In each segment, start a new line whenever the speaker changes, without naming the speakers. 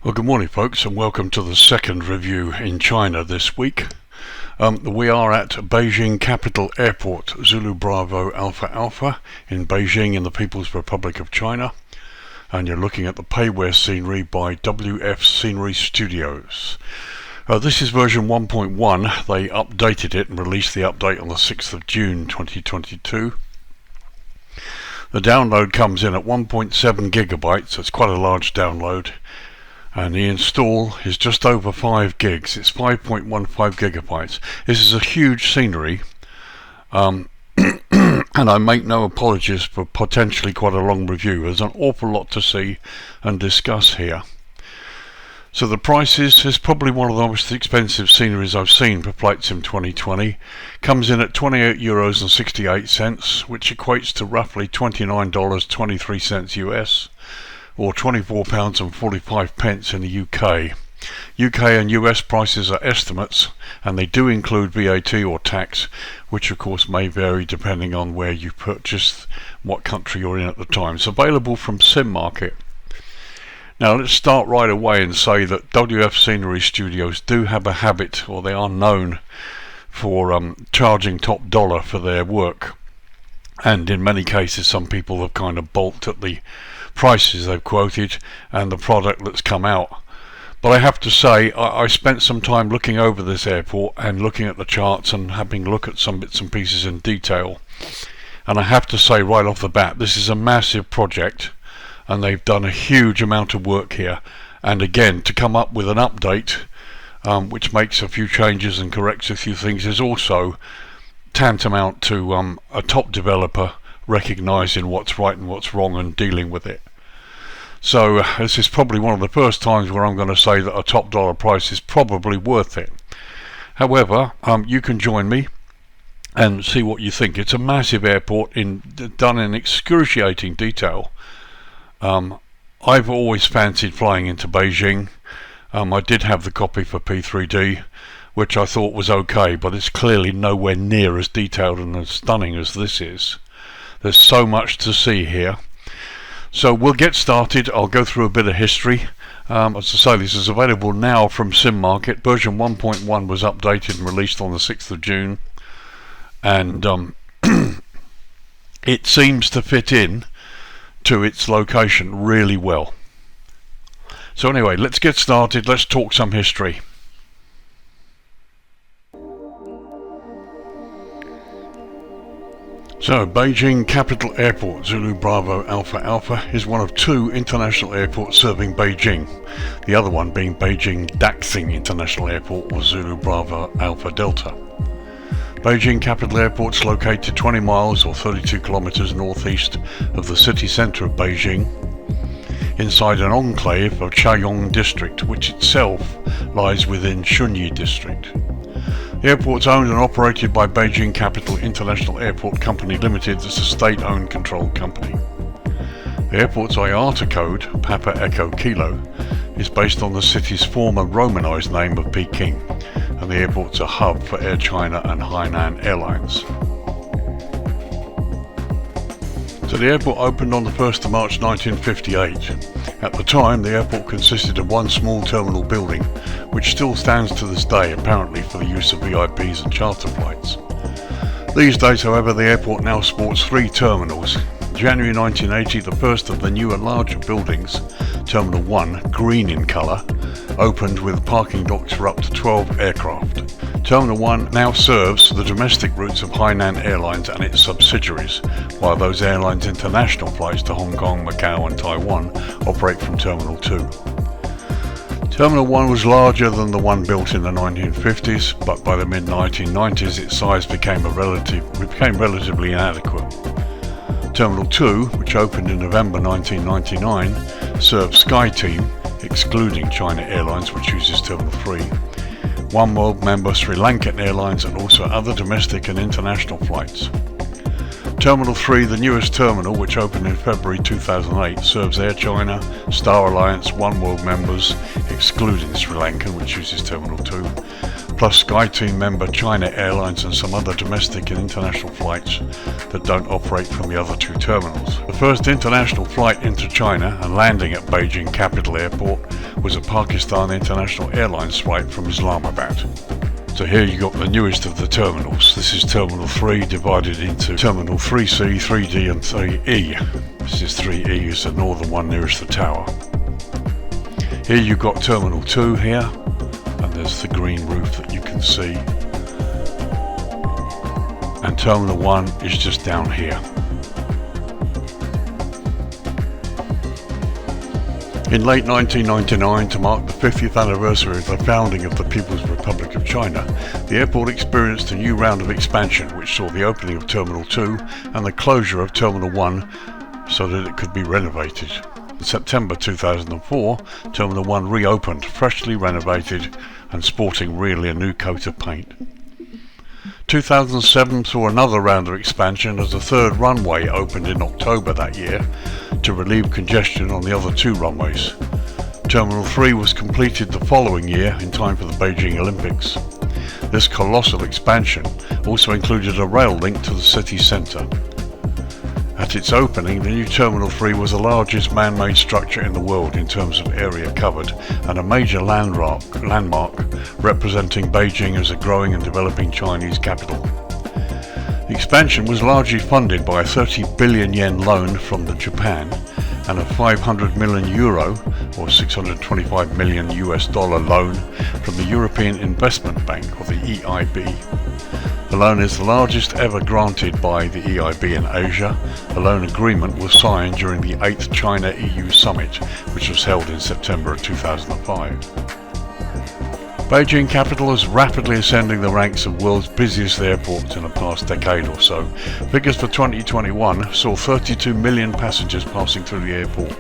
Well, good morning folks, and welcome to the second review in China this week. We are at Beijing Capital Airport, Zulu Bravo Alpha Alpha in Beijing in the People's Republic of China, and you're looking at the payware scenery by WF Scenery Studios. This is version 1.1. They updated it and released the update on the 6th of June 2022. The download comes in at 1.7 gigabytes, it's quite a large download. And the install is just over 5 gigs. It's 5.15 gigabytes. This is a huge scenery, and I make no apologies for potentially quite a long review. There's an awful lot to see and discuss here. So the prices is probably one of the most expensive sceneries I've seen for Flight Sim 2020. Comes in at €28.68, which equates to roughly $29.23 US. Or £24.45 in the UK. UK and US prices are estimates, and they do include VAT or tax, which of course may vary depending on where you purchased, what country you're in at the time. It's available from Sim Market. Now let's start right away and say that WF Scenery Studios do have a habit, or they are known for charging top dollar for their work. And in many cases some people have kind of balked at the prices they've quoted and the product that's come out. But I have to say, I spent some time looking over this airport and looking at the charts and having a look at some bits and pieces in detail. And I have to say right off the bat, this is a massive project and they've done a huge amount of work here. And again, to come up with an update which makes a few changes and corrects a few things is also tantamount to a top developer recognizing what's right and what's wrong and dealing with it. So this is probably one of the first times where I'm going to say that a top dollar price is probably worth it. However, you can join me and see what you think. It's a massive airport done in excruciating detail. I've always fancied flying into Beijing. I did have the copy for P3D, which I thought was okay, but it's clearly nowhere near as detailed and as stunning as this is. There's so much to see here. So we'll get started. I'll go through a bit of history. As I say, this is available now from Sim Market. Version 1.1 was updated and released on the 6th of June. And it seems to fit in to its location really well. So anyway, let's get started. Let's talk some history. So, Beijing Capital Airport, Zulu Bravo Alpha Alpha, is one of two international airports serving Beijing, the other one being Beijing Daxing International Airport, or Zulu Bravo Alpha Delta. Beijing Capital Airport is located 20 miles or 32 kilometers northeast of the city centre of Beijing, inside an enclave of Chaoyang District, which itself lies within Shunyi District. The airport is owned and operated by Beijing Capital International Airport Company Limited as a state-owned controlled company. The airport's IATA code, Papa Echo Kilo, is based on the city's former Romanized name of Peking, and the airport's a hub for Air China and Hainan Airlines. So the airport opened on the 1st of March 1958. At the time, the airport consisted of one small terminal building, which still stands to this day, apparently for the use of VIPs and charter flights. These days, however, the airport now sports 3 terminals. In January 1980, the first of the newer larger buildings, Terminal 1, green in colour, opened with parking docks for up to 12 aircraft. Terminal 1 now serves the domestic routes of Hainan Airlines and its subsidiaries, while those airlines' international flights to Hong Kong, Macau and Taiwan operate from Terminal 2. Terminal 1 was larger than the one built in the 1950s, but by the mid-1990s its size became relatively inadequate. Terminal 2, which opened in November 1999, serves SkyTeam, excluding China Airlines, which uses Terminal 3, One World member Sri Lankan Airlines and also other domestic and international flights. Terminal 3, the newest terminal, which opened in February 2008, serves Air China, Star Alliance, One World members, excluding Sri Lankan, which uses Terminal 2, plus SkyTeam member China Airlines and some other domestic and international flights that don't operate from the other 2 terminals. The first international flight into China and landing at Beijing Capital Airport was a Pakistan International Airlines flight from Islamabad. So here you got the newest of the terminals. This is Terminal 3 divided into Terminal 3C, 3D and 3E. This is 3E, is the northern one nearest the tower. Here you've got Terminal 2 here, and there's the green roof that you can see. And Terminal 1 is just down here. In late 1999, to mark the 50th anniversary of the founding of the People's Republic of China, the airport experienced a new round of expansion which saw the opening of Terminal 2 and the closure of Terminal 1 so that it could be renovated. In September 2004, Terminal 1 reopened, freshly renovated and sporting really a new coat of paint. 2007 saw another round of expansion as the third runway opened in October that year to relieve congestion on the other two runways. Terminal 3 was completed the following year in time for the Beijing Olympics. This colossal expansion also included a rail link to the city centre. At its opening, the new Terminal 3 was the largest man-made structure in the world in terms of area covered and a major landmark representing Beijing as a growing and developing Chinese capital. The expansion was largely funded by a 30 billion yen loan from Japan and a 500 million euro or 625 million US dollar loan from the European Investment Bank or the EIB. The loan is the largest ever granted by the EIB in Asia. The loan agreement was signed during the 8th China-EU Summit, which was held in September of 2005. Beijing capital is rapidly ascending the ranks of world's busiest airports in the past decade or so. Figures for 2021 saw 32 million passengers passing through the airport,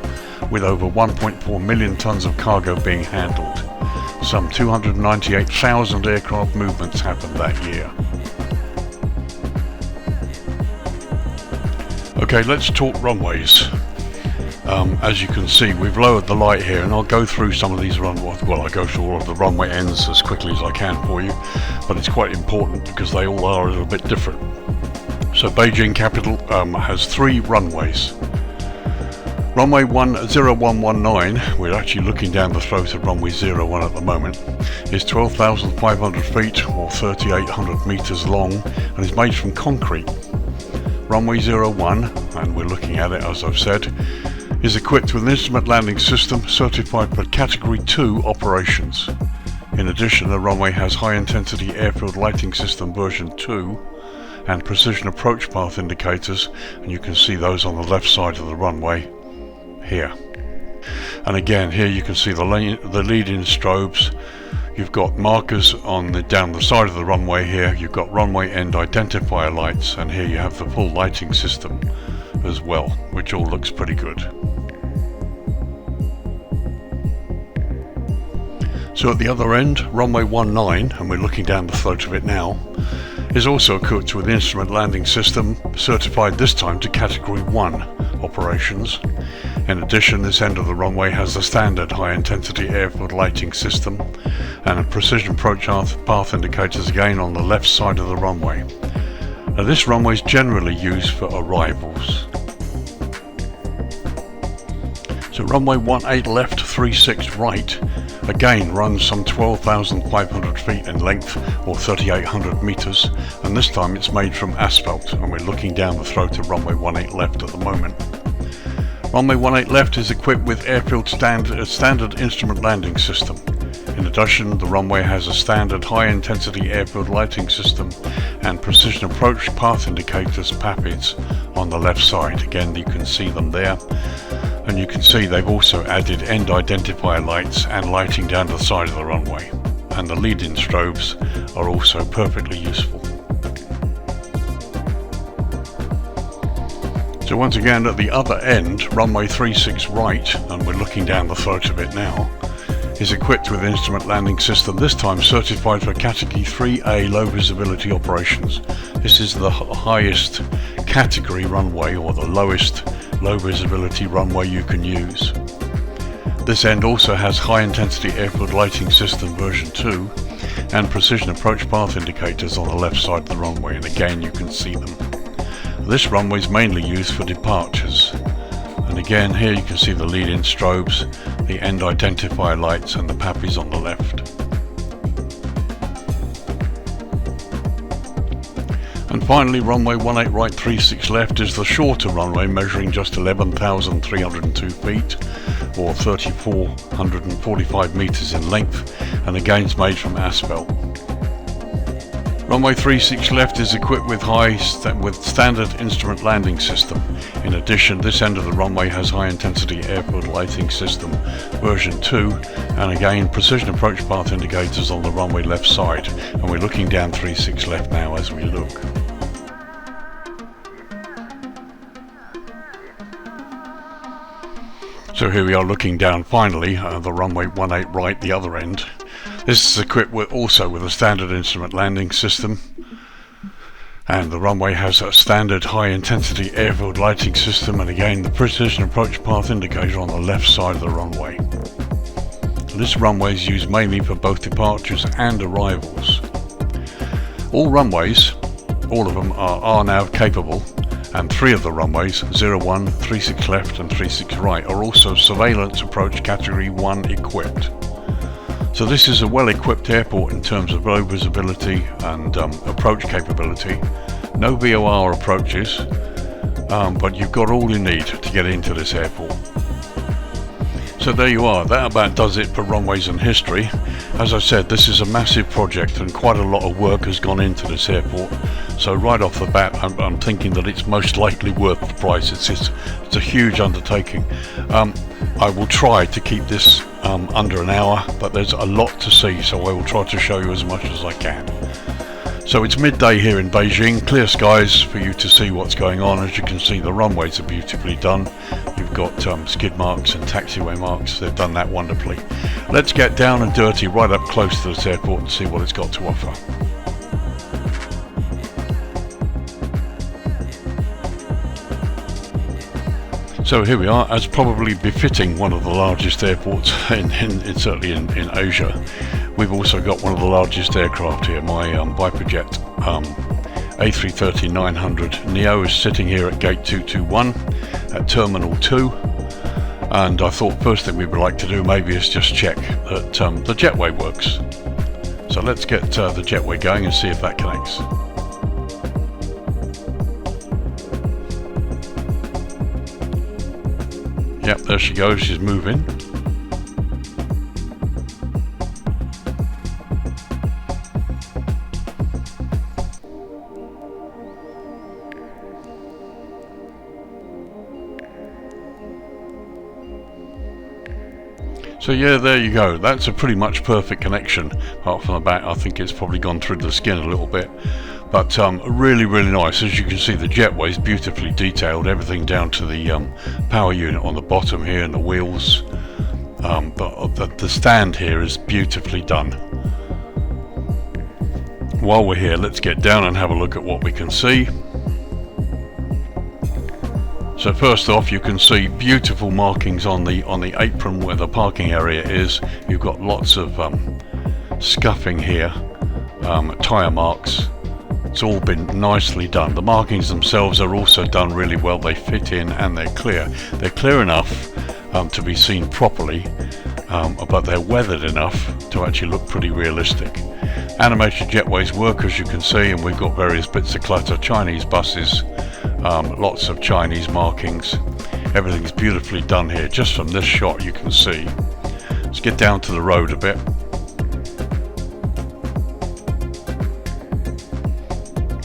with over 1.4 million tons of cargo being handled. Some 298,000 aircraft movements happened that year. Okay, let's talk runways. As you can see, we've lowered the light here, and I'll go through some of these I'll go through all of the runway ends as quickly as I can for you, but it's quite important because they all are a little bit different. So Beijing capital has 3 runways. Runway 0119, we're actually looking down the throat of runway 01 at the moment, is 12,500 feet or 3,800 meters long and is made from concrete. Runway 01, and we're looking at it as I've said, is equipped with an instrument landing system certified for Category 2 operations. In addition, the runway has high intensity airfield lighting system version 2 and precision approach path indicators, and you can see those on the left side of the runway here. And again, here you can see the lead-in strobes. You've got markers down the side of the runway here. You've got runway end identifier lights, and here you have the full lighting system as well, which all looks pretty good. So at the other end, runway 19, and we're looking down the throat of it now, is also equipped with instrument landing system, certified this time to Category 1 operations. In addition, this end of the runway has the standard high-intensity airfield lighting system and a precision approach path indicators again on the left side of the runway. Now this runway is generally used for arrivals. So runway 18 left, 36 right, again runs some 12,500 feet in length or 3,800 meters, and this time it's made from asphalt, and we're looking down the throat of runway 18 left at the moment. Runway 18 left is equipped with airfield standard instrument landing system. In addition, the runway has a standard high-intensity airfield lighting system and precision approach path indicators PAPIDs on the left side. Again, you can see them there. And you can see they've also added end identifier lights and lighting down the side of the runway. And the lead-in strobes are also perfectly useful. So once again, at the other end, runway 36 right, and we're looking down the throat of it now, is equipped with instrument landing system, this time certified for Category 3A low visibility operations. This is the highest category runway, or the lowest low visibility runway you can use. This end also has high intensity airfield lighting system version 2 and precision approach path indicators on the left side of the runway, and again you can see them. This runway is mainly used for departures, And again, here you can see the lead-in strobes, the end identifier lights, and the PAPIs on the left. And finally, runway 18 right 36 left is the shorter runway, measuring just 11,302 feet or 3,445 meters in length, and again is made from asphalt. Runway 36 left is equipped with standard instrument landing system. In addition, this end of the runway has high intensity airfield lighting system version 2, and again precision approach path indicators on the runway left side, and we're looking down 36 left now as we look. So here we are looking down finally, the runway 18 right, the other end. This is equipped also with a standard instrument landing system, and the runway has a standard high intensity airfield lighting system, and again the precision approach path indicator on the left side of the runway. This runway is used mainly for both departures and arrivals. All runways, all of them are now capable, and 3 of the runways, 01, 36 left and 36 right, are also surveillance approach category 1 equipped. So this is a well-equipped airport in terms of low visibility and approach capability. No VOR approaches, but you've got all you need to get into this airport. So there you are, that about does it for runways and history. As I said, this is a massive project and quite a lot of work has gone into this airport. So right off the bat, I'm thinking that it's most likely worth the price. It's a huge undertaking. I will try to keep this under an hour, but there's a lot to see, so I will try to show you as much as I can. So it's midday here in Beijing, clear skies for you to see what's going on. As you can see, the runways are beautifully done. You've got skid marks and taxiway marks. They've done that wonderfully. Let's get down and dirty right up close to this airport and see what it's got to offer. So here we are, as probably befitting one of the largest airports certainly in Asia. We've also got one of the largest aircraft here. My Viperjet A330-900 Neo is sitting here at gate 221 at Terminal 2, and I thought first thing we would like to do maybe is just check that the jetway works. So let's get the jetway going and see if that connects. Yep, there she goes, she's moving. So yeah, there you go. That's a pretty much perfect connection. Apart from the back, I think it's probably gone through the skin a little bit. But really, really nice. As you can see, the jetway is beautifully detailed. Everything down to the power unit on the bottom here and the wheels. But the stand here is beautifully done. While we're here, let's get down and have a look at what we can see. So first off, you can see beautiful markings on the apron where the parking area is. You've got lots of scuffing here, tyre marks. It's all been nicely done. The markings themselves are also done really well. They fit in and they're clear. They're clear enough to be seen properly, but they're weathered enough to actually look pretty realistic. Animated jetways work, as you can see, and we've got various bits of clutter. Chinese buses, lots of Chinese markings. Everything's beautifully done here. Just from this shot you can see. Let's get down to the road a bit.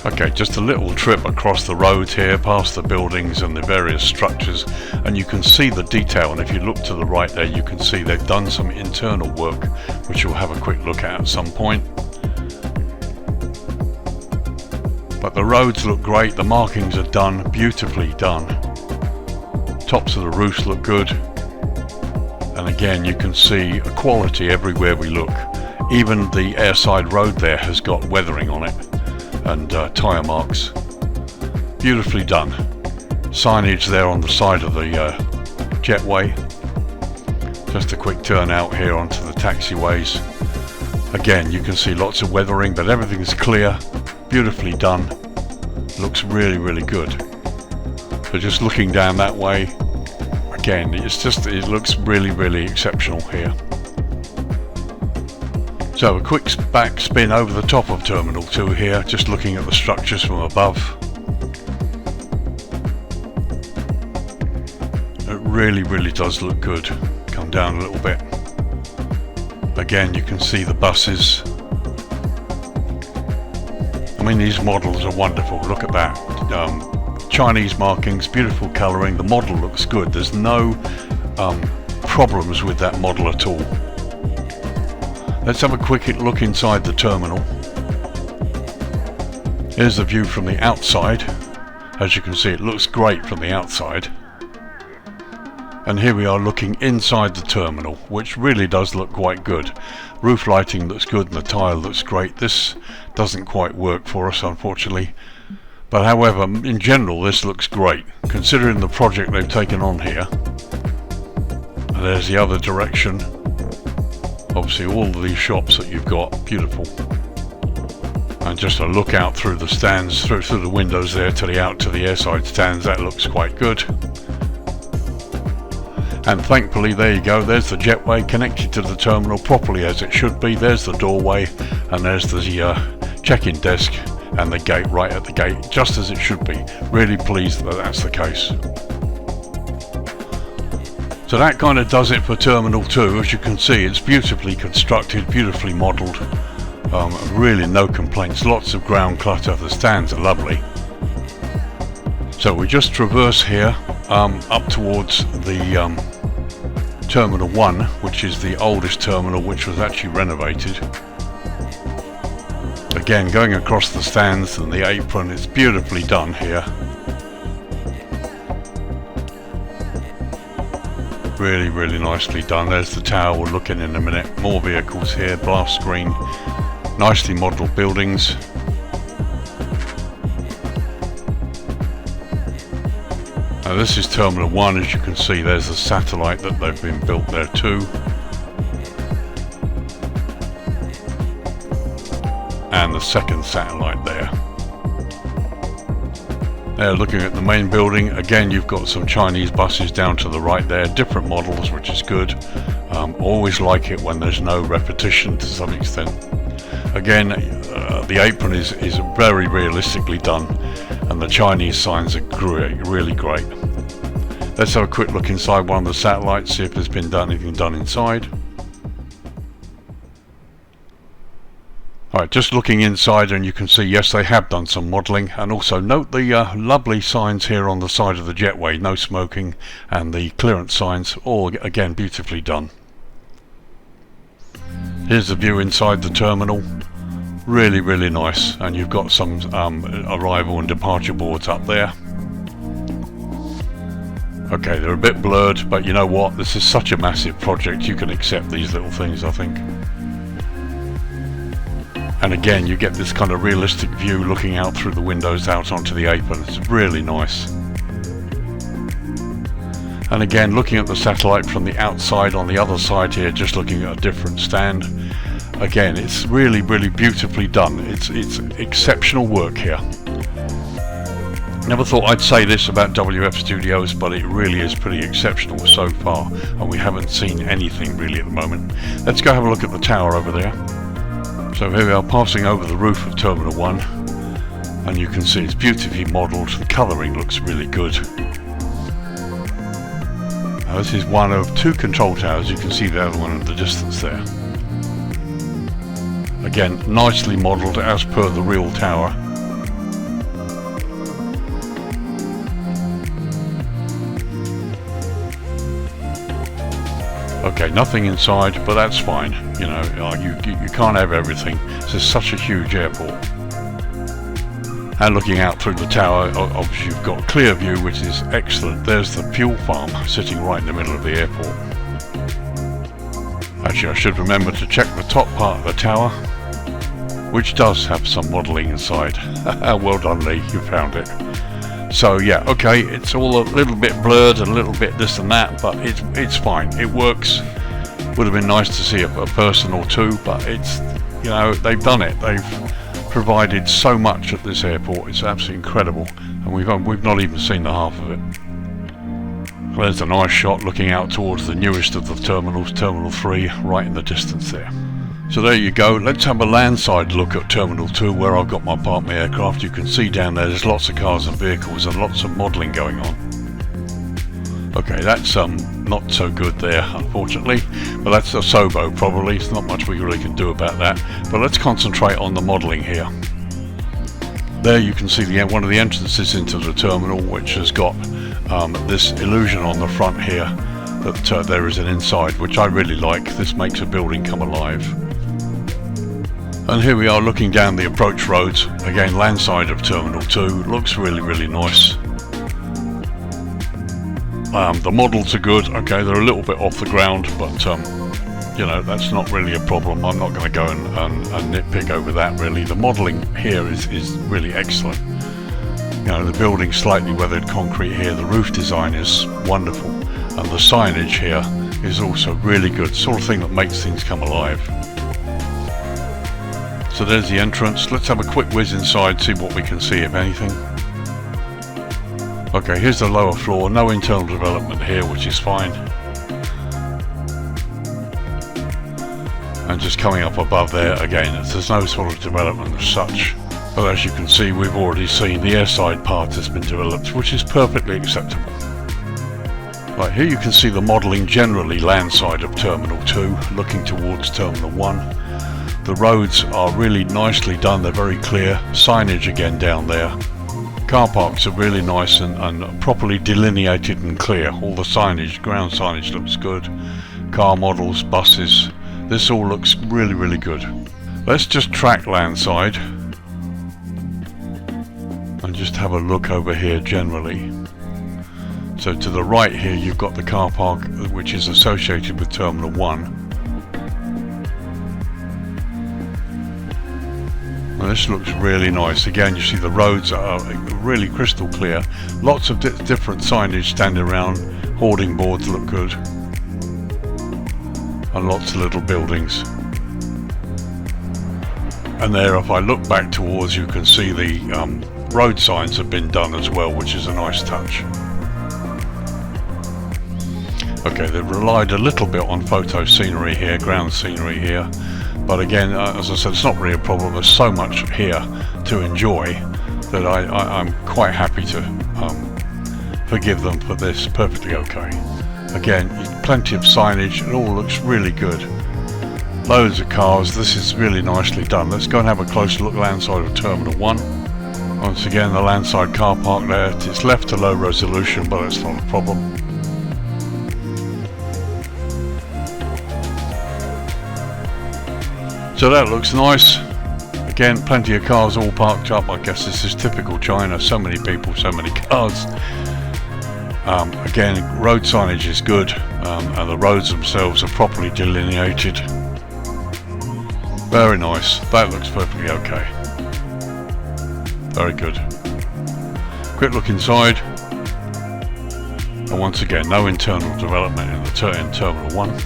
Okay, just a little trip across the road here, past the buildings and the various structures, and you can see the detail. And if you look to the right there, you can see they've done some internal work, which we'll have a quick look at some point. But the roads look great, the markings are done, beautifully done. Tops of the roofs look good. And again, you can see a quality everywhere we look. Even the airside road there has got weathering on it and tyre marks. Beautifully done. Signage there on the side of the jetway. Just a quick turn out here onto the taxiways. Again, you can see lots of weathering, but everything's clear, beautifully done. Looks really, really good. So just looking down that way, again, it looks really, really exceptional here. So a quick back spin over the top of Terminal 2 here, just looking at the structures from above. It really, really does look good. Come down a little bit. Again, you can see the buses. I mean, these models are wonderful. Look at that. Chinese markings, beautiful colouring. The model looks good. There's no problems with that model at all. Let's have a quick look inside the terminal. Here's the view from the outside. As you can see, it looks great from the outside. And here we are looking inside the terminal, which really does look quite good. Roof lighting looks good and the tile looks great. This doesn't quite work for us, unfortunately. But however, in general, this looks great, considering the project they've taken on here. And there's the other direction. Obviously all of these shops that you've got, beautiful. And just a look out through the stands, through the windows there to the airside stands, that looks quite good. And thankfully, there you go, there's the jetway connected to the terminal properly as it should be. There's the doorway, and there's the check-in desk and the gate right at the gate, just as it should be. Really pleased that that's the case. So that kind of does it for Terminal 2. As you can see, it's beautifully constructed, beautifully modelled. Really no complaints, lots of ground clutter, the stands are lovely. So we just traverse here up towards the Terminal 1, which is the oldest terminal, which was actually renovated. Again, going across the stands and the apron, it's beautifully done here. Really, really nicely done. There's the tower we'll look in a minute. More vehicles here, blast screen, nicely modelled buildings. Now this is Terminal 1, as you can see there's a satellite that they've been built there too. And the second satellite there. There, looking at the main building, again you've got some Chinese buses down to the right there, different models, which is good. Always like it when there's no repetition to some extent. Again, the apron is very realistically done, and the Chinese signs are really great. Let's have a quick look inside one of the satellites, see if there's been anything done inside. Alright, just looking inside, and you can see, yes, they have done some modelling. And also note the lovely signs here on the side of the jetway, no smoking, and the clearance signs, all again beautifully done. Here's the view inside the terminal. Really, really nice. And you've got some arrival and departure boards up there. Okay, they're a bit blurred, but you know what? This is such a massive project, you can accept these little things, I think. And again, you get this kind of realistic view looking out through the windows out onto the apron. It's really nice. And again, looking at the satellite from the outside on the other side here, just looking at a different stand. Again, it's really, really beautifully done. It's exceptional work here. Never thought I'd say this about WF Studios, but it really is pretty exceptional so far, and we haven't seen anything really at the moment. Let's go have a look at the tower over there. So here we are passing over the roof of Terminal 1, and you can see it's beautifully modelled. The colouring looks really good. Now this is one of two control towers. You can see the other one in the distance there. Again, nicely modelled as per the real tower. Okay, nothing inside, but that's fine. You know, you can't have everything. This is such a huge airport. And looking out through the tower, obviously you've got a clear view, which is excellent. There's the fuel farm sitting right in the middle of the airport. Actually, I should remember to check the top part of the tower, which does have some modelling inside. Well done, Lee, you found it. So yeah, okay, it's all a little bit blurred and a little bit this and that, but it's fine. It works. Would have been nice to see a person or two, but it's, you know, they've done it. They've provided so much at this airport. It's absolutely incredible, and we've not even seen the half of it. There's a nice shot looking out towards the newest of the terminals, Terminal 3, right in the distance there. So there you go. Let's have a landside look at Terminal 2 where I've got my parked aircraft. You can see down there's lots of cars and vehicles and lots of modelling going on. Okay, that's not so good there, unfortunately, but that's a SOBO probably. There's not much we really can do about that, but let's concentrate on the modelling here. There you can see one of the entrances into the terminal, which has got this illusion on the front here that there is an inside, which I really like. This makes a building come alive. And here we are looking down the approach roads, again landside of Terminal 2. Looks really, really nice. The models are good. Okay, they're a little bit off the ground, but you know, that's not really a problem. I'm not going to go and nitpick over that really. The modelling here is really excellent. You know, the building slightly weathered concrete here. The roof design is wonderful, and the signage here is also really good. Sort of thing that makes things come alive. So there's the entrance. Let's have a quick whiz inside, see what we can see, if anything. Okay, here's the lower floor. No internal development here, which is fine. And just coming up above there, again, there's no sort of development as such. But as you can see, we've already seen the airside part has been developed, which is perfectly acceptable. Right, here you can see the modelling generally landside of Terminal 2, looking towards Terminal 1. The roads are really nicely done, they're very clear. Signage again down there. Car parks are really nice and properly delineated and clear. All the signage, ground signage looks good. Car models, buses, this all looks really, really good. Let's just track landside and just have a look over here generally. So to the right here you've got the car park which is associated with Terminal 1. Now this looks really nice. Again, you see the roads are really crystal clear. Lots of different signage standing around. Hoarding boards look good. And lots of little buildings. And there, if I look back towards, you can see the road signs have been done as well, which is a nice touch. Okay, they've relied a little bit on photo scenery here, ground scenery here. But again, as I said, it's not really a problem. There's so much here to enjoy that I'm quite happy to forgive them for this. Perfectly okay. Again, plenty of signage. It all looks really good. Loads of cars. This is really nicely done. Let's go and have a closer look landside of Terminal 1. Once again, the landside car park there. It's left to low resolution, but it's not a problem. So that looks nice. Again, plenty of cars all parked up. I guess this is typical China. So many people, so many cars. Again, road signage is good, and the roads themselves are properly delineated. Very nice. That looks perfectly okay. Very good. Quick look inside. And once again, no internal development in Terminal 1.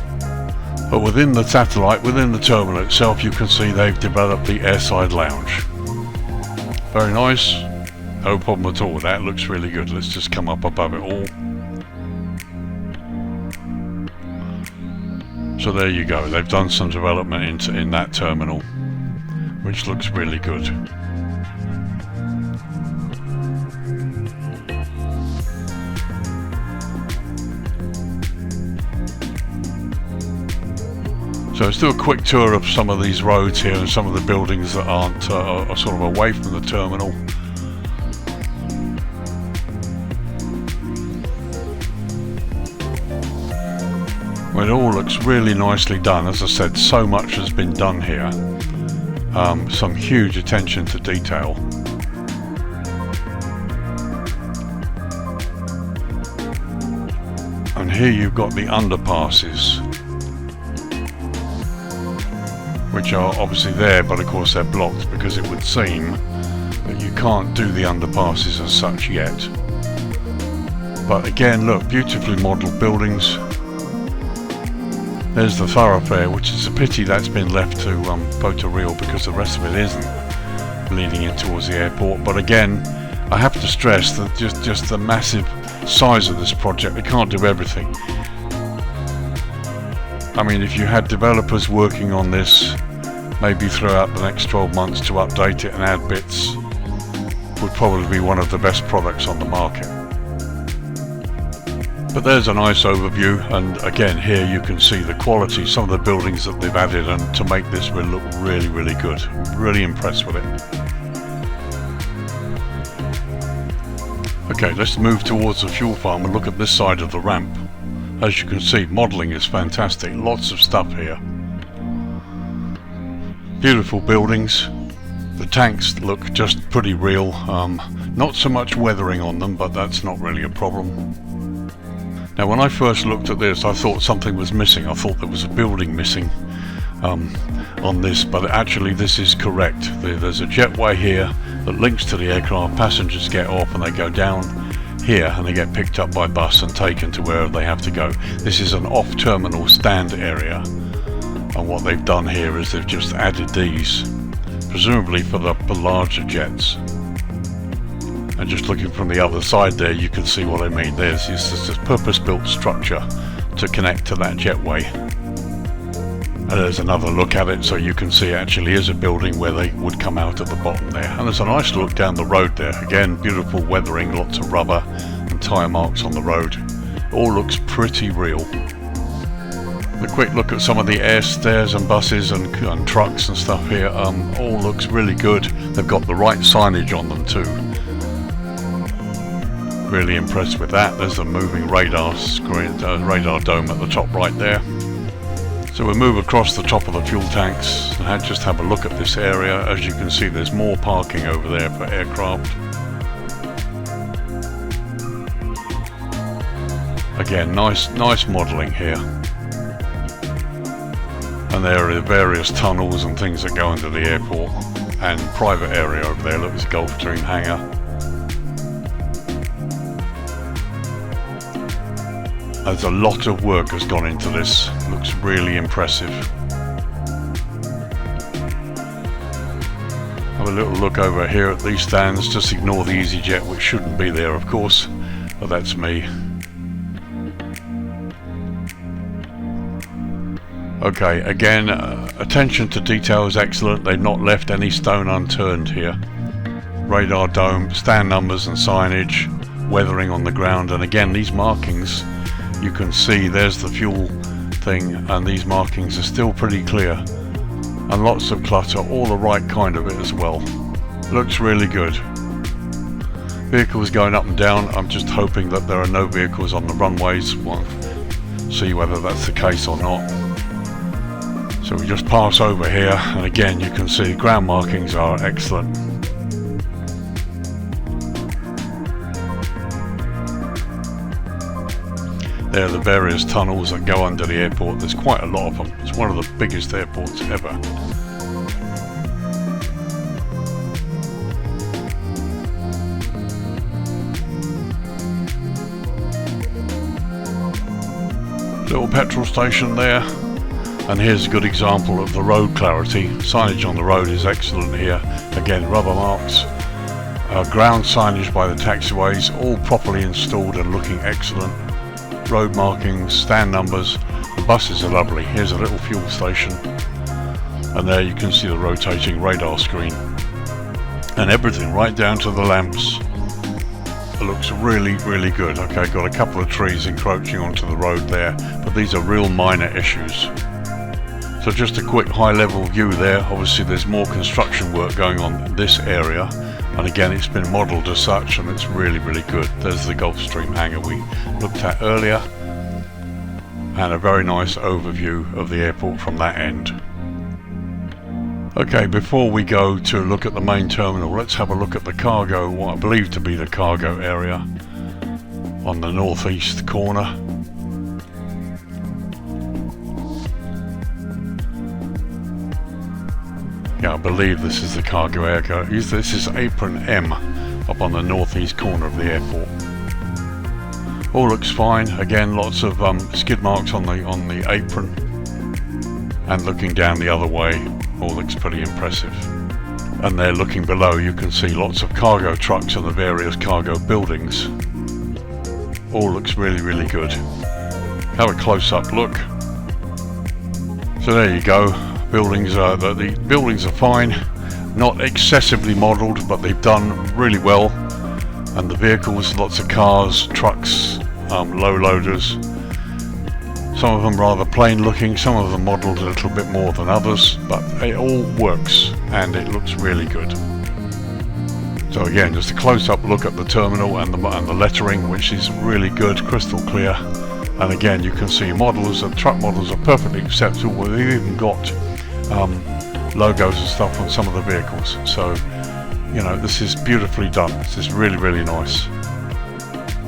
But within the satellite, within the terminal itself, you can see they've developed the airside lounge. Very nice. No problem at all. That looks really good. Let's just come up above it all. So there you go. They've done some development in that terminal, which looks really good. So let's do a quick tour of some of these roads here and some of the buildings that aren't are sort of away from the terminal. Well, it all looks really nicely done. As I said, so much has been done here. Some huge attention to detail. And here you've got the underpasses, which are obviously there, but of course they're blocked because it would seem that you can't do the underpasses as such yet. But again, look, beautifully modelled buildings. There's the thoroughfare, which is a pity that's been left to photoreal because the rest of it isn't, leading in towards the airport. But again, I have to stress that just the massive size of this project, they can't do everything. I mean, if you had developers working on this maybe throughout the next 12 months to update it and add bits, would probably be one of the best products on the market. But there's a nice overview, and again here you can see the quality, some of the buildings that they've added, and to make this will look really, really good. Really impressed with it. Okay, let's move towards the fuel farm and look at this side of the ramp. As you can see, modelling is fantastic, lots of stuff here. Beautiful buildings. The tanks look just pretty real, not so much weathering on them, but that's not really a problem. Now when I first looked at this, I thought something was missing. I thought there was a building missing on this, but actually this is correct. There's a jetway here that links to the aircraft. Passengers get off and they go down here and they get picked up by bus and taken to wherever they have to go. This is an off-terminal stand area, and what they've done here is they've just added these, presumably for the larger jets. And just looking from the other side there, you can see what I mean. There's this purpose-built structure to connect to that jetway. And there's another look at it, so you can see it actually is a building where they would come out at the bottom there. And there's a nice look down the road there. Again, beautiful weathering, lots of rubber and tyre marks on the road. It all looks pretty real. A quick look at some of the air stairs and buses and trucks and stuff here. All looks really good. They've got the right signage on them too. Really impressed with that. There's a moving radar screen, radar dome at the top right there. So we'll move across the top of the fuel tanks and just have a look at this area. As you can see, there's more parking over there for aircraft. Again, nice modelling here. And there are various tunnels and things that go under the airport, and private area over there. Look, there's a Gulfstream hangar. There's a lot of work has gone into this. Looks really impressive. Have a little look over here at these stands. Just ignore the EasyJet, which shouldn't be there, of course, but that's me. Okay, again, attention to detail is excellent. They've not left any stone unturned here. Radar dome, stand numbers and signage, weathering on the ground, and again these markings, you can see there's the fuel thing, and these markings are still pretty clear, and lots of clutter, all the right kind of it as well. Looks really good. Vehicles going up and down. I'm just hoping that there are no vehicles on the runways. We'll see whether that's the case or not. So we just pass over here, and again you can see ground markings are excellent. There are the various tunnels that go under the airport. There's quite a lot of them. It's one of the biggest airports ever. Little petrol station there. And here's a good example of the road clarity. Signage on the road is excellent here. Again, rubber marks. Ground signage by the taxiways, all properly installed and looking excellent. Road markings, stand numbers, the buses are lovely. Here's a little fuel station, and there you can see the rotating radar screen, and everything right down to the lamps. It looks really, really good. Okay, got a couple of trees encroaching onto the road there, but these are real minor issues. So just a quick high level view there. Obviously there's more construction work going on in this area, and again it's been modelled as such, and it's really, really good. There's the Gulfstream hangar we looked at earlier, and a very nice overview of the airport from that end. Okay, before we go to look at the main terminal, let's have a look at the cargo, what I believe to be the cargo area on the northeast corner. Yeah, I believe this is the cargo area. This is apron M up on the northeast corner of the airport. All looks fine. Again, lots of skid marks on the apron, and looking down the other way, all looks pretty impressive. And there, looking below, you can see lots of cargo trucks and the various cargo buildings. All looks really, really good. Have a close-up look. So there you go. The buildings are fine, not excessively modelled, but they've done really well. And the vehicles, lots of cars, trucks, low loaders. Some of them rather plain looking, some of them modelled a little bit more than others, but it all works and it looks really good. So again, just a close-up look at the terminal and the lettering, which is really good, crystal clear. And again, you can see models, and truck models are perfectly acceptable. We've even got logos and stuff on some of the vehicles. So, you know, this is beautifully done. This is really, really nice.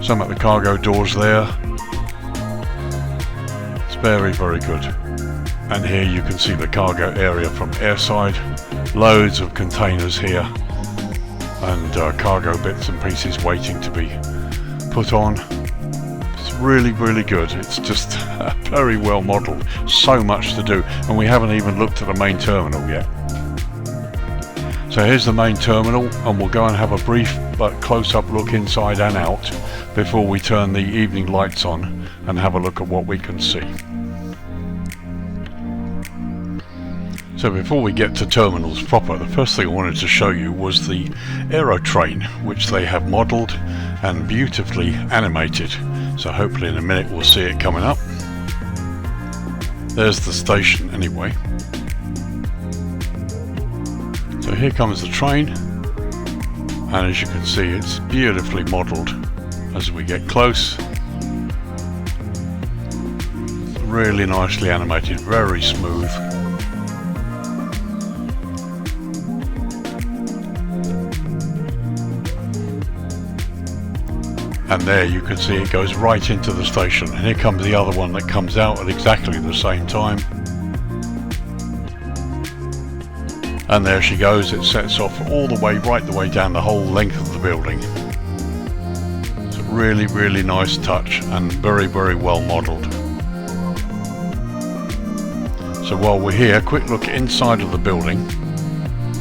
Some at the cargo doors there. It's very, very good. And here you can see the cargo area from airside. Loads of containers here. And cargo bits and pieces waiting to be put on. It's really, really good. It's just very well modelled. So much to do, and we haven't even looked at the main terminal yet. So here's the main terminal, and we'll go and have a brief but close-up look inside and out before we turn the evening lights on and have a look at what we can see. So before we get to terminals proper, the first thing I wanted to show you was the aerotrain, which they have modelled and beautifully animated. So hopefully in a minute we'll see it coming up. There's the station anyway. So here comes the train, and as you can see, it's beautifully modelled as we get close. Really nicely animated, very smooth. And there you can see it goes right into the station, and here comes the other one that comes out at exactly the same time. And there she goes, it sets off all the way, right the way down the whole length of the building. It's a really, really nice touch and very, very well modelled. So while we're here, quick look inside of the building.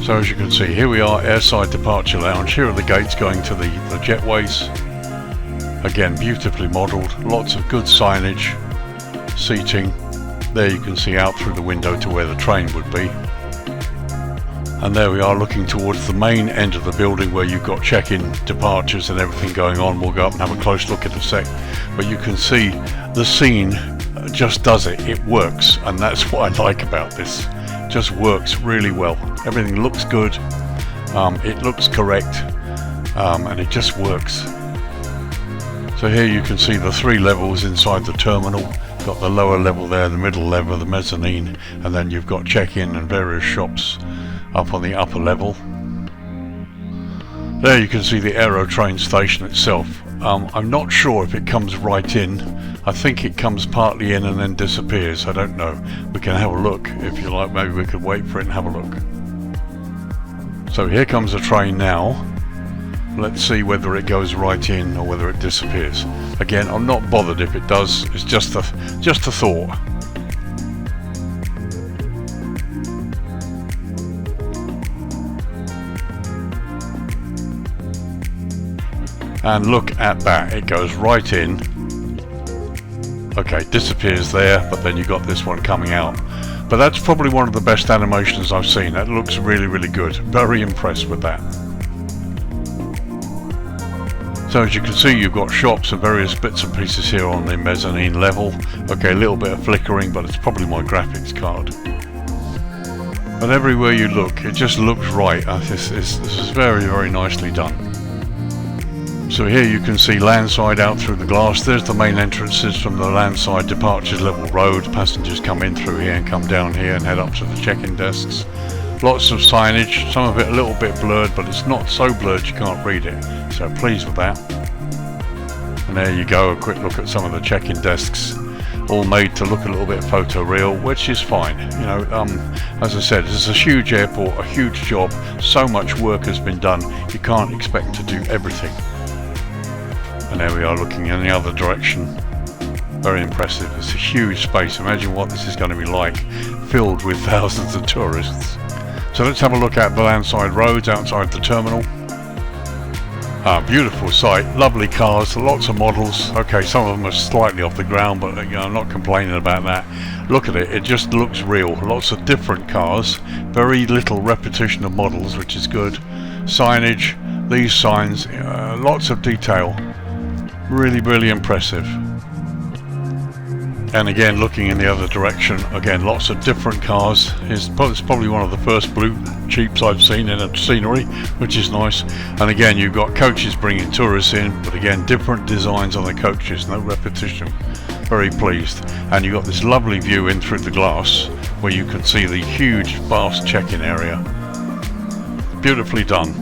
So as you can see, here we are, airside departure lounge. Here are the gates going to the jetways. Again, beautifully modelled, lots of good signage, seating. There you can see out through the window to where the train would be. And there we are looking towards the main end of the building where you've got check-in, departures and everything going on. We'll go up and have a close look in a sec. But you can see the scene just does it. It works, and that's what I like about this. It just works really well. Everything looks good, it looks correct, and it just works. So here you can see the three levels inside the terminal. Got the lower level there, the middle level, the mezzanine, and then you've got check-in and various shops up on the upper level. There you can see the aerotrain station itself. I'm not sure if it comes right in. I think it comes partly in and then disappears. I don't know. We can have a look if you like. Maybe we could wait for it and have a look. So here comes the train now. Let's see whether it goes right in or whether it disappears. Again, I'm not bothered if it does. It's just a thought. And look at that, it goes right in. Okay, disappears there, but then you've got this one coming out. But that's probably one of the best animations I've seen. That looks really, really good. Very impressed with that. So as you can see, you've got shops and various bits and pieces here on the mezzanine level. Okay, a little bit of flickering, but it's probably my graphics card. But everywhere you look, it just looks right. This is very, very nicely done. So here you can see landside out through the glass. There's the main entrances from the landside departures level road. Passengers come in through here and come down here and head up to the check-in desks. Lots of signage, some of it a little bit blurred, but it's not so blurred you can't read it. So pleased with that. And there you go, a quick look at some of the check-in desks. All made to look a little bit photoreal, which is fine. You know, as I said, it's a huge airport, a huge job. So much work has been done, you can't expect to do everything. And there we are looking in the other direction. Very impressive. It's a huge space. Imagine what this is going to be like, filled with thousands of tourists. So let's have a look at the landside roads outside the terminal. Beautiful sight, lovely cars, lots of models. Okay, some of them are slightly off the ground, but you know, I'm not complaining about that. Look at it, it just looks real. Lots of different cars, very little repetition of models, which is good. Signage, these signs, lots of detail. Really, really impressive. And again, looking in the other direction, again, lots of different cars. It's probably one of the first blue Jeeps I've seen in a scenery, which is nice. And again, you've got coaches bringing tourists in, but again, different designs on the coaches, no repetition. Very pleased. And you've got this lovely view in through the glass, where you can see the huge, vast check-in area. Beautifully done.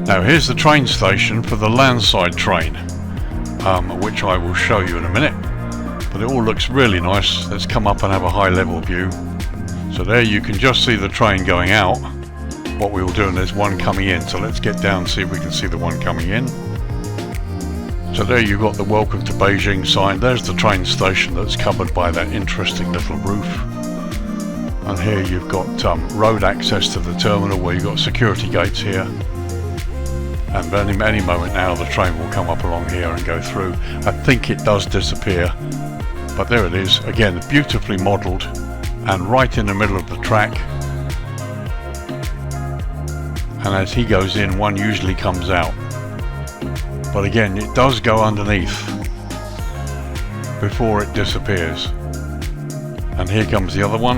Now, here's the train station for the landside train, which I will show you in a minute. But it all looks really nice. Let's come up and have a high level view. So there you can just see the train going out. What we will do, and there's one coming in. So let's get down and see if we can see the one coming in. So there you've got the Welcome to Beijing sign. There's the train station that's covered by that interesting little roof. And here you've got road access to the terminal, where you've got security gates here. And any moment now the train will come up along here and go through. I think it does disappear. But there it is, again, beautifully modelled and right in the middle of the track. And as he goes in, one usually comes out. But again, it does go underneath before it disappears. And here comes the other one.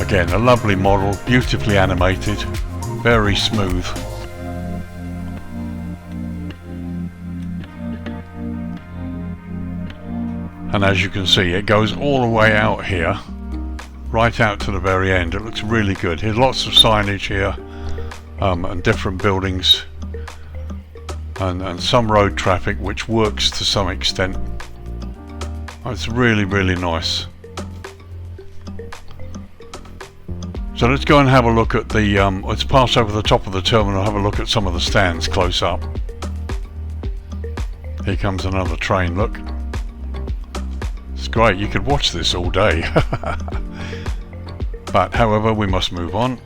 Again, a lovely model, beautifully animated. Very smooth. And as you can see, it goes all the way out here, right out to the very end. It looks really good. Here's lots of signage here, and different buildings, and some road traffic which works to some extent. It's really, really nice. So let's go and have a look at the, let's pass over the top of the terminal, have a look at some of the stands close up. Here comes another train, look. It's great, you could watch this all day. But however, we must move on.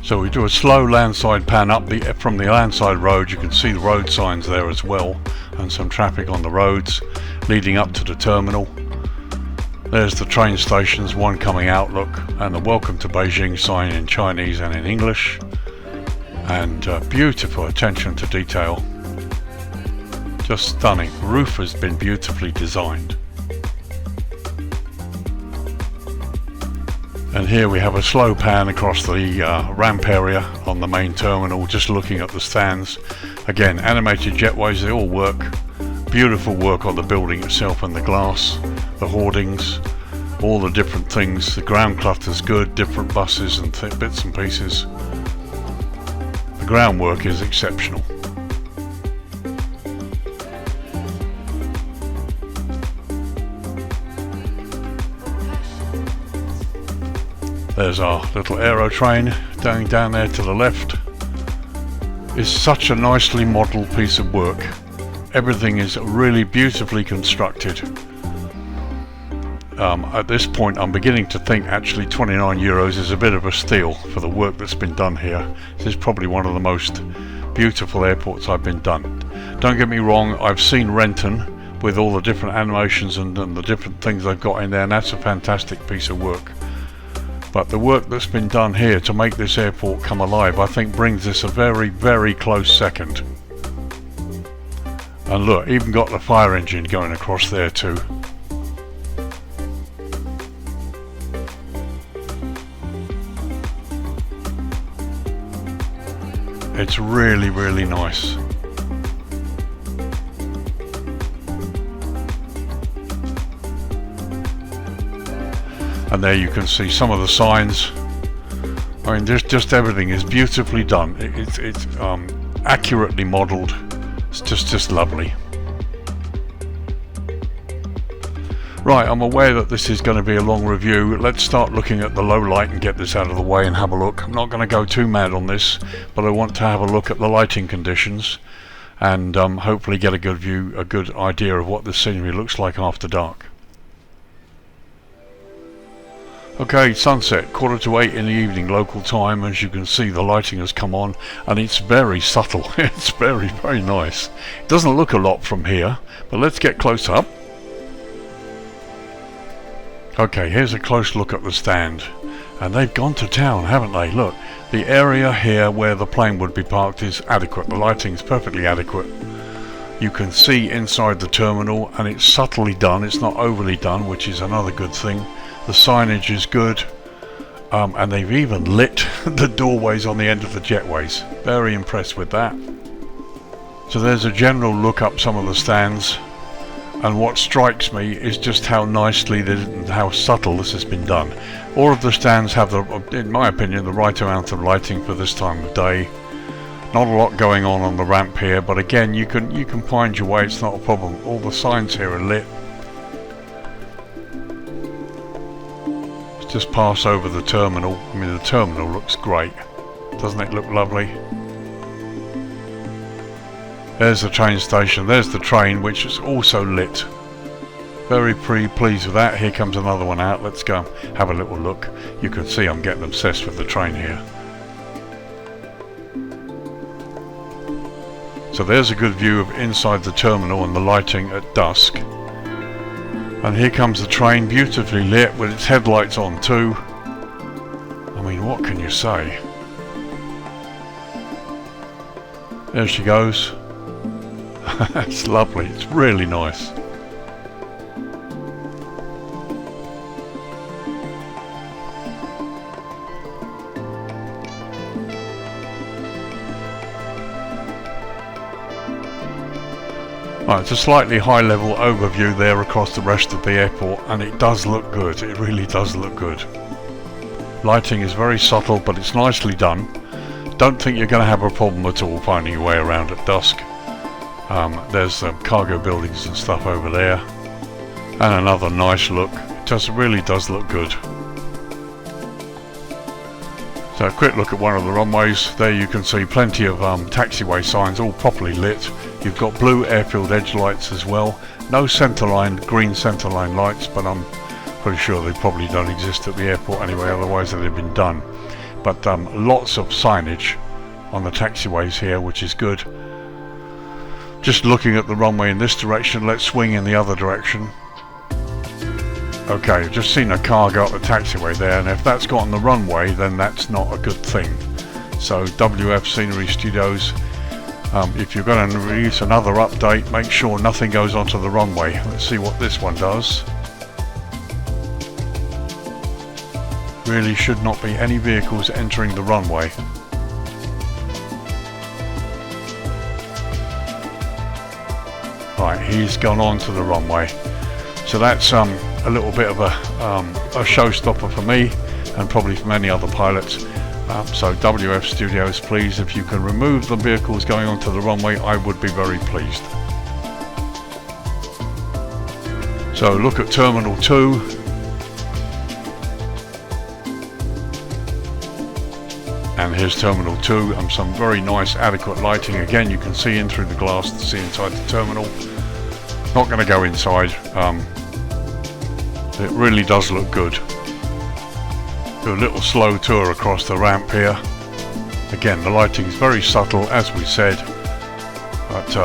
So we do a slow landside pan up from the landside road. You can see the road signs there as well, and some traffic on the roads leading up to the terminal. There's the train stations, one coming out, look, and the Welcome to Beijing sign in Chinese and in English. And beautiful attention to detail. Just stunning. The roof has been beautifully designed. And here we have a slow pan across the ramp area on the main terminal, just looking at the stands. Again, animated jetways, they all work. Beautiful work on the building itself and the glass, the hoardings, all the different things. The ground clutter's good, different buses and bits and pieces. The groundwork is exceptional. There's our little aero train going down there to the left. It's such a nicely modelled piece of work. Everything is really beautifully constructed. At this point I'm beginning to think actually €29 is a bit of a steal for the work that's been done here. This is probably one of the most beautiful airports I've been done. Don't get me wrong, I've seen Renton with all the different animations and the different things they've got in there, and that's a fantastic piece of work. But the work that's been done here to make this airport come alive, I think brings this a very, very close second. And look, even got the fire engine going across there too. It's really, really nice. And there you can see some of the signs. I mean, just everything is beautifully done. It's accurately modelled. It's just lovely. Right, I'm aware that this is going to be a long review. Let's start looking at the low light and get this out of the way and have a look. I'm not going to go too mad on this, but I want to have a look at the lighting conditions. and hopefully get a good view, a good idea of what the scenery looks like after dark. Okay, sunset, 7:45 in the evening local time. As you can see, the lighting has come on and it's very subtle. It's very, very nice. It doesn't look a lot from here, but let's get close up. Okay, here's a close look at the stand, and they've gone to town, haven't they? Look, the area here where the plane would be parked is adequate. The lighting's perfectly adequate. You can see inside the terminal, and it's subtly done, it's not overly done, which is another good thing. The signage is good, and they've even lit the doorways on the end of the jetways. Very impressed with that. So there's a general look up some of the stands, and what strikes me is just how nicely and how subtle this has been done. All of the stands have, in my opinion, the right amount of lighting for this time of day. Not a lot going on the ramp here, but again, you can find your way. It's not a problem. All the signs here are lit. Just pass over the terminal. I mean, the terminal looks great. Doesn't it look lovely? There's the train station. There's the train, which is also lit. Very pleased with that. Here comes another one out. Let's go have a little look. You can see I'm getting obsessed with the train here. So there's a good view of inside the terminal and the lighting at dusk. And here comes the train, beautifully lit with its headlights on too. I mean, what can you say? There she goes. It's lovely, it's really nice. Right, it's a slightly high level overview there across the rest of the airport, and it does look good. It really does look good. Lighting is very subtle, but it's nicely done. Don't think you're going to have a problem at all finding your way around at dusk. There's cargo buildings and stuff over there, and another nice look. It just really does look good. So a quick look at one of the runways. There you can see plenty of taxiway signs, all properly lit. You've got blue airfield edge lights as well. No centerline, green centerline lights, but I'm pretty sure they probably don't exist at the airport anyway, otherwise they'd have been done. But lots of signage on the taxiways here, which is good. Just looking at the runway in this direction, let's swing in the other direction. Okay, I've just seen a car go up the taxiway there, and if that's got on the runway, then that's not a good thing. So WF Scenery Studios, if you're going to release another update, make sure nothing goes onto the runway. Let's see what this one does. Really should not be any vehicles entering the runway. Right, he's gone on to the runway. So that's a little bit of a showstopper for me, and probably for many other pilots. So WF Studios, please, if you can remove the vehicles going onto the runway, I would be very pleased. So look at Terminal 2. And here's Terminal 2, and some very nice adequate lighting. Again, you can see in through the glass to see inside the terminal. Not going to go inside. It really does look good. Do a little slow tour across the ramp here. Again, the lighting is very subtle, as we said, but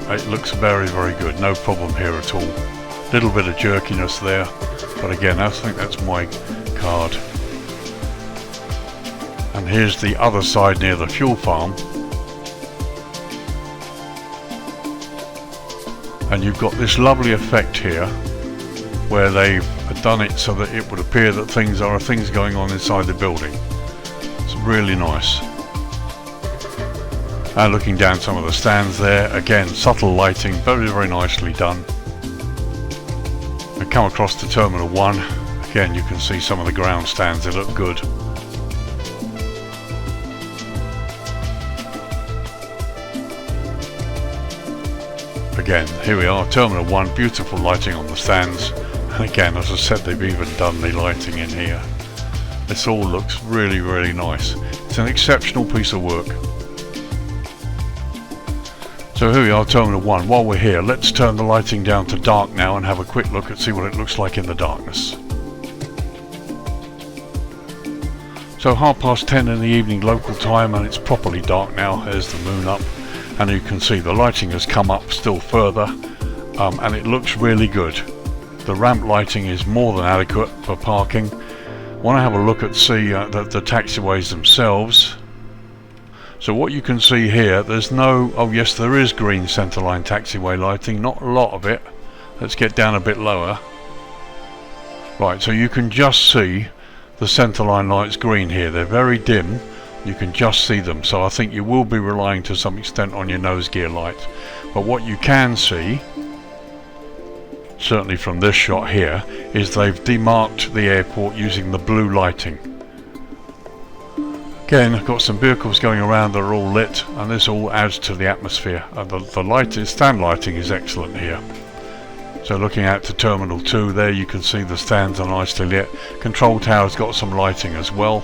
it looks very, very good. No problem here at all. Little bit of jerkiness there, but again, I think that's my card. And here's the other side near the fuel farm. And you've got this lovely effect here where they've done it so that it would appear that things going on inside the building. It's really nice. And looking down some of the stands there, again, subtle lighting, very, very nicely done. I come across to Terminal 1. Again, you can see some of the ground stands, they look good. Again, here we are, Terminal 1, beautiful lighting on the stands. And again, as I said, they've even done the lighting in here. This all looks really, really nice. It's an exceptional piece of work. So here we are, Terminal 1. While we're here, let's turn the lighting down to dark now and have a quick look and see what it looks like in the darkness. So 10:30 in the evening local time, and it's properly dark now. There's the moon up, and you can see the lighting has come up still further, and it looks really good. The ramp lighting is more than adequate for parking. Want to have a look at the taxiways themselves. So what you can see here, there's no, oh yes, there is green centerline taxiway lighting, not a lot of it. Let's get down a bit lower. Right, so you can just see the centerline lights green here. They're very dim, you can just see them, so I think you will be relying to some extent on your nose gear light. But what you can see, certainly from this shot here, is they've demarked the airport using the blue lighting. Again, I've got some vehicles going around that are all lit, and this all adds to the atmosphere. The stand lighting is excellent here. So looking out to Terminal 2 there, you can see the stands are nicely lit. Control tower's got some lighting as well.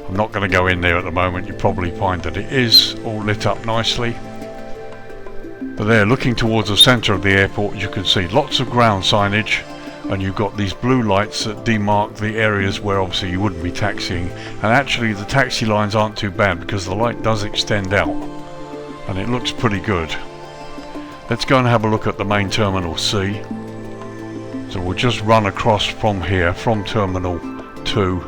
I'm not going to go in there at the moment. You probably find that it is all lit up nicely. But there, looking towards the centre of the airport, you can see lots of ground signage, and you've got these blue lights that demark the areas where obviously you wouldn't be taxiing. And actually the taxi lines aren't too bad because the light does extend out, and it looks pretty good. Let's go and have a look at the main Terminal C. So we'll just run across from here, from Terminal 2,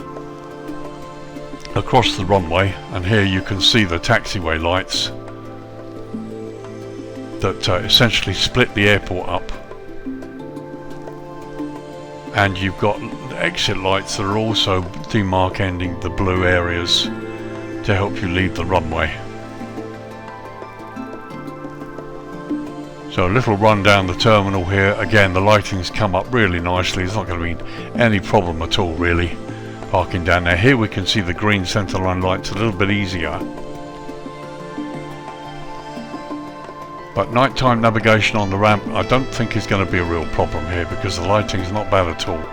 across the runway, and here you can see the taxiway lights that essentially split the airport up. And you've got exit lights that are also demarcating the blue areas to help you leave the runway. So a little run down the terminal here. Again, the lighting's come up really nicely. There's not going to be any problem at all really parking down there. Here we can see the green centerline lights a little bit easier. But nighttime navigation on the ramp I don't think is going to be a real problem here because the lighting is not bad at all.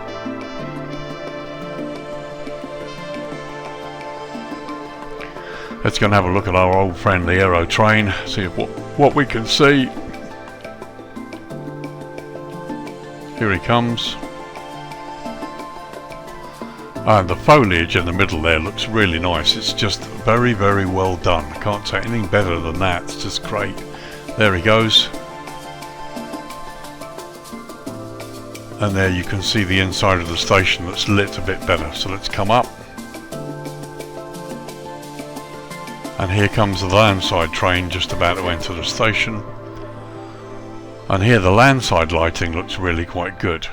Let's go and have a look at our old friend the Aero train, see what we can see. Here he comes. And the foliage in the middle there looks really nice. It's just very, very well done. I can't say anything better than that. It's just great. There he goes. And there you can see the inside of the station that's lit a bit better. So let's come up. And here comes the landside train just about to enter the station. And here the landside lighting looks really quite good.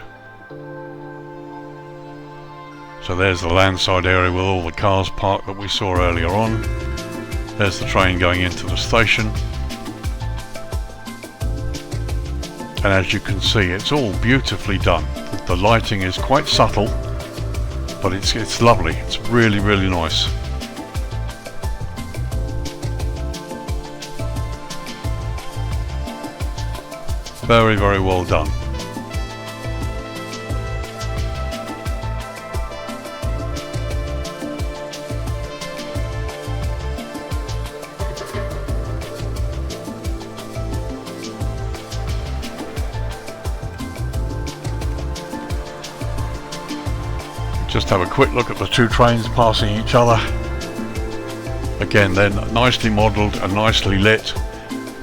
So there's the landside area with all the cars parked that we saw earlier on. There's the train going into the station. And as you can see, it's all beautifully done. The lighting is quite subtle, but it's lovely. It's really, really nice. Very, very well done. Just have a quick look at the two trains passing each other. Again, they're nicely modelled and nicely lit.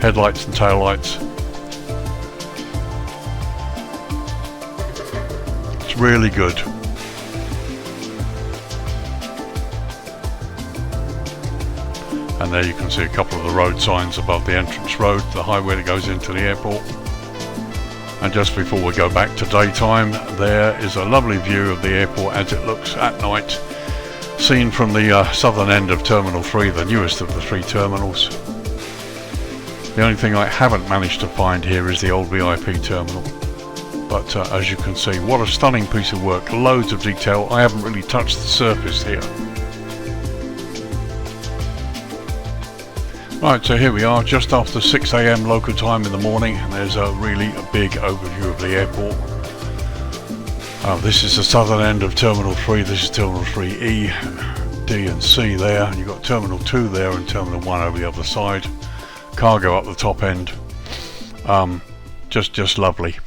Headlights and taillights. Really good. And there you can see a couple of the road signs above the entrance road, the highway that goes into the airport. And just before we go back to daytime, there is a lovely view of the airport as it looks at night, seen from the southern end of Terminal 3, the newest of the three terminals. The only thing I haven't managed to find here is the old VIP terminal. But as you can see, what a stunning piece of work, loads of detail. I haven't really touched the surface here. Right, so here we are just after 6 AM local time in the morning, and there's a really big overview of the airport. This is the southern end of Terminal 3, this is Terminal 3E, D and C there, and you've got Terminal 2 there and Terminal 1 over the other side. Cargo up the top end. Just lovely.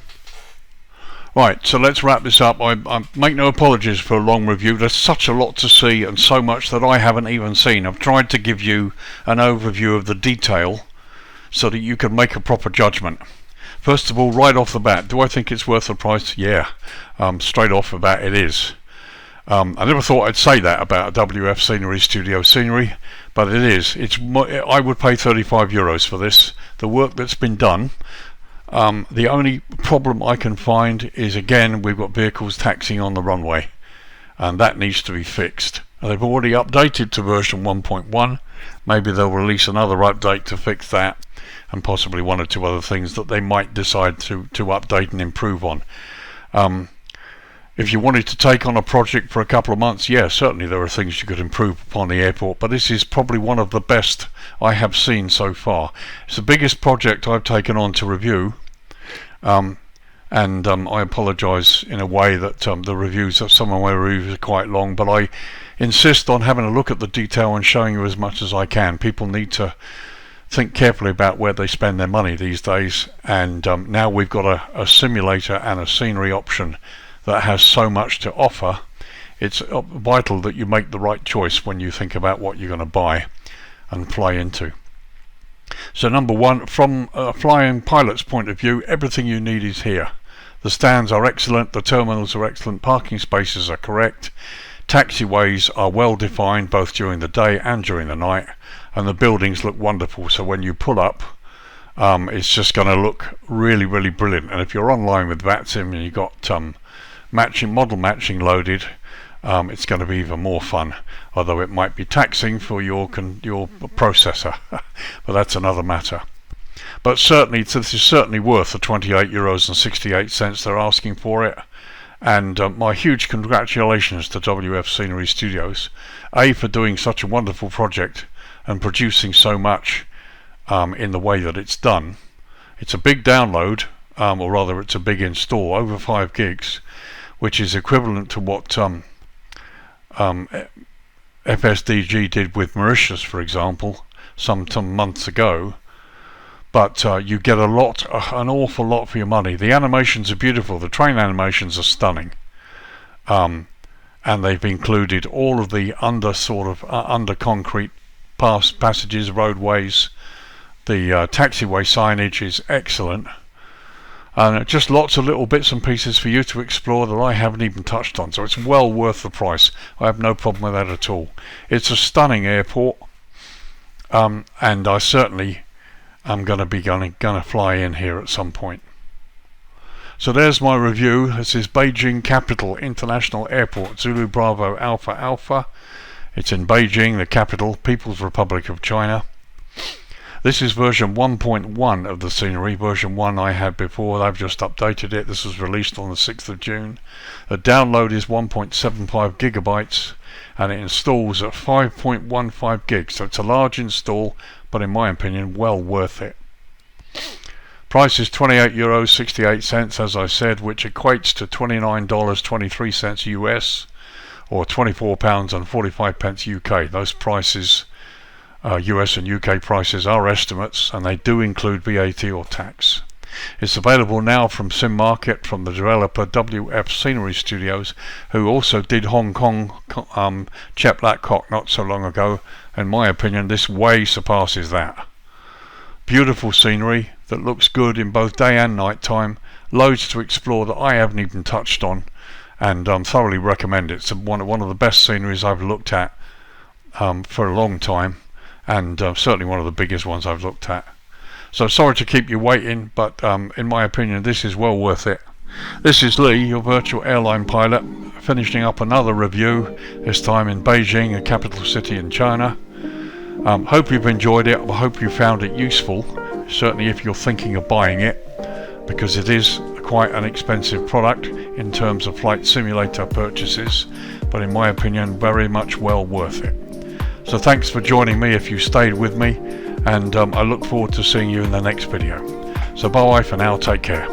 Right, so let's wrap this up. I make no apologies for a long review. There's such a lot to see and so much that I haven't even seen. I've tried to give you an overview of the detail so that you can make a proper judgment. First of all, right off the bat, do I think it's worth the price? Yeah, straight off the bat it is. I never thought I'd say that about a WF Scenery Studio scenery, but it is. I would pay €35 for this. The work that's been done. The only problem I can find is, again, we've got vehicles taxiing on the runway, and that needs to be fixed. They've already updated to version 1.1. Maybe they'll release another update to fix that, and possibly one or two other things that they might decide to update and improve on. If you wanted to take on a project for a couple of months, yeah, certainly there are things you could improve upon the airport, but this is probably one of the best I have seen so far. It's the biggest project I've taken on to review, and I apologise in a way that some of my reviews are quite long, but I insist on having a look at the detail and showing you as much as I can. People need to think carefully about where they spend their money these days, and now we've got a simulator and a scenery option that has so much to offer. It's vital that you make the right choice when you think about what you're going to buy and fly into. So number one, from a flying pilot's point of view, everything you need is here. The stands are excellent, the terminals are excellent, parking spaces are correct, taxiways are well defined both during the day and during the night, and the buildings look wonderful. So when you pull up, it's just going to look really, really brilliant. And if you're online with VATSIM and you've got model matching loaded, it's going to be even more fun, although it might be taxing for your processor, but that's another matter. But certainly this is certainly worth the €28.68 they're asking for it, and my huge congratulations to WF Scenery Studios, A, for doing such a wonderful project and producing so much in the way that it's done. It's a big download, or rather it's a big install, over 5 gigs, which is equivalent to what FSDG did with Mauritius, for example, some months ago. But you get an awful lot for your money. The animations are beautiful. The train animations are stunning, and they've included all of the under concrete passages, roadways. The taxiway signage is excellent. And just lots of little bits and pieces for you to explore that I haven't even touched on, so it's well worth the price. I have no problem with that at all. It's a stunning airport, and I certainly am going to fly in here at some point. So there's my review. This is Beijing Capital International Airport, Zulu Bravo Alpha Alpha. It's in Beijing, the capital, People's Republic of China. This is version 1.1 of the scenery. Version 1 I had before, I've just updated it. This was released on the 6th of June. The download is 1.75 gigabytes and it installs at 5.15 gigs. So it's a large install, but in my opinion, well worth it. Price is €28.68, as I said, which equates to $29.23 US, or £24.45 UK. Those prices, US and UK prices, are estimates, and they do include VAT or tax. It's available now from Sim Market, from the developer WF Scenery Studios, who also did Hong Kong Chep Lak Kok not so long ago. In my opinion, this way surpasses that. Beautiful scenery that looks good in both day and night time. Loads to explore that I haven't even touched on, and thoroughly recommend it. It's one of the best sceneries I've looked at for a long time, and certainly one of the biggest ones I've looked at. So sorry to keep you waiting, but in my opinion this is well worth it. This is Lee, your virtual airline pilot, finishing up another review, this time in Beijing, a capital city in China. Hope you've enjoyed it. I hope you found it useful, certainly if you're thinking of buying it, because it is quite an expensive product in terms of flight simulator purchases, but in my opinion very much well worth it. So thanks for joining me if you stayed with me, and I look forward to seeing you in the next video. So bye for now, take care.